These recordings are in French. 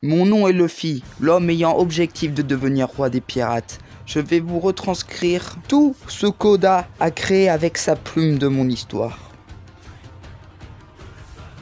Mon nom est Luffy, l'homme ayant objectif de devenir roi des pirates. Je vais vous retranscrire tout ce qu'Oda a créé avec sa plume de mon histoire.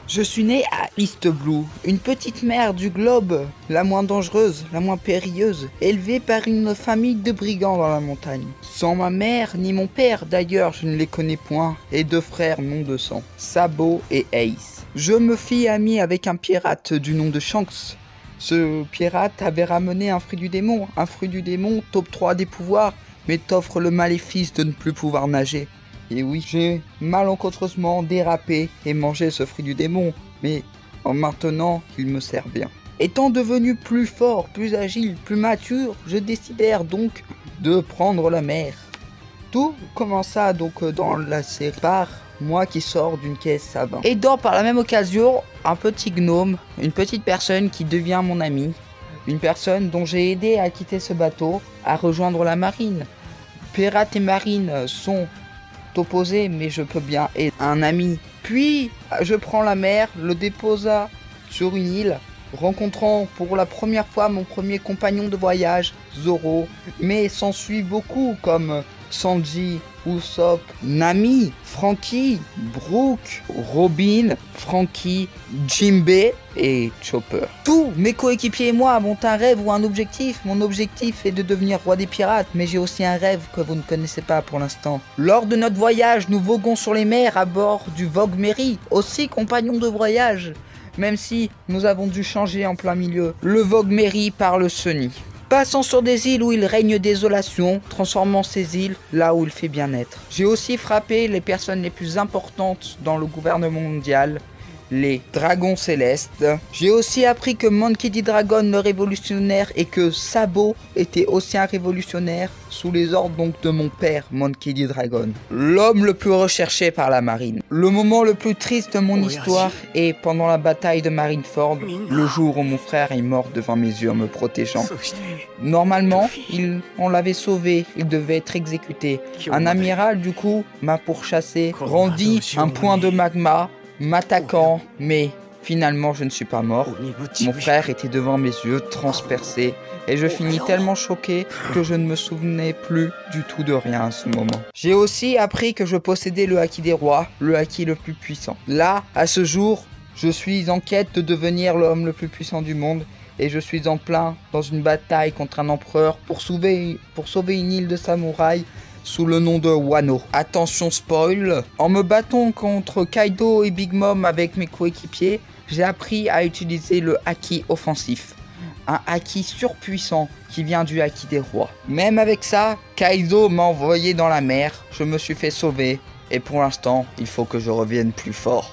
Je suis né à East Blue, une petite mer du globe, la moins dangereuse, la moins périlleuse, élevée par une famille de brigands dans la montagne. Sans ma mère ni mon père, d'ailleurs je ne les connais point, et deux frères non de sang, Sabo et Ace. Je me fis ami avec un pirate du nom de Shanks. Ce pirate avait ramené un fruit du démon top 3 des pouvoirs, mais t'offre le maléfice de ne plus pouvoir nager. Et oui, j'ai malencontreusement dérapé et mangé ce fruit du démon, mais maintenant il me sert bien. Étant devenu plus fort, plus agile, plus mature, je décidèrent donc de prendre la mer. Tout commença donc dans la série par moi qui sors d'une caisse à vin. Aidant par la même occasion un petit gnome, une petite personne qui devient mon ami, une personne dont j'ai aidé à quitter ce bateau, à rejoindre la marine. Pirates et marine sont opposés, mais je peux bien aider un ami. Puis je prends la mer, le déposa sur une île, rencontrant pour la première fois mon premier compagnon de voyage, Zoro, mais s'ensuit beaucoup comme Sanji, Usopp, Nami, Franky, Brook, Robin, Franky, Jinbei et Chopper. Tous mes coéquipiers et moi avons un rêve ou un objectif. Mon objectif est de devenir roi des pirates, mais j'ai aussi un rêve que vous ne connaissez pas pour l'instant. Lors de notre voyage, nous voguons sur les mers à bord du Vogue Mary, aussi compagnon de voyage, même si nous avons dû changer en plein milieu. Le Vogue Mary par le Sunny. Passant sur des îles où il règne désolation, transformant ces îles là où il fait bien être. J'ai aussi frappé les personnes les plus importantes dans le gouvernement mondial, les dragons célestes. J'ai aussi appris que Monkey D. Dragon le révolutionnaire et que Sabo était aussi un révolutionnaire sous les ordres donc de mon père Monkey D. Dragon. L'homme le plus recherché par la marine. Le moment le plus triste de mon histoire est pendant la bataille de Marineford, le jour où mon frère est mort devant mes yeux en me protégeant. Normalement, on l'avait sauvé, il devait être exécuté. Un amiral du coup m'a pourchassé, rendit un point de magma, m'attaquant, mais finalement je ne suis pas mort. Mon frère était devant mes yeux, transpercé, et je finis tellement choqué que je ne me souvenais plus du tout de rien à ce moment. J'ai aussi appris que je possédais le haki des rois, le haki le plus puissant. Là, à ce jour, je suis en quête de devenir l'homme le plus puissant du monde, et je suis en plein dans une bataille contre un empereur pour sauver une île de samouraïs sous le nom de Wano. Attention spoil, en me battant contre Kaido et Big Mom avec mes coéquipiers, j'ai appris à utiliser le haki offensif. Un haki surpuissant qui vient du haki des rois. Même avec ça, Kaido m'a envoyé dans la mer, je me suis fait sauver et pour l'instant, il faut que je revienne plus fort.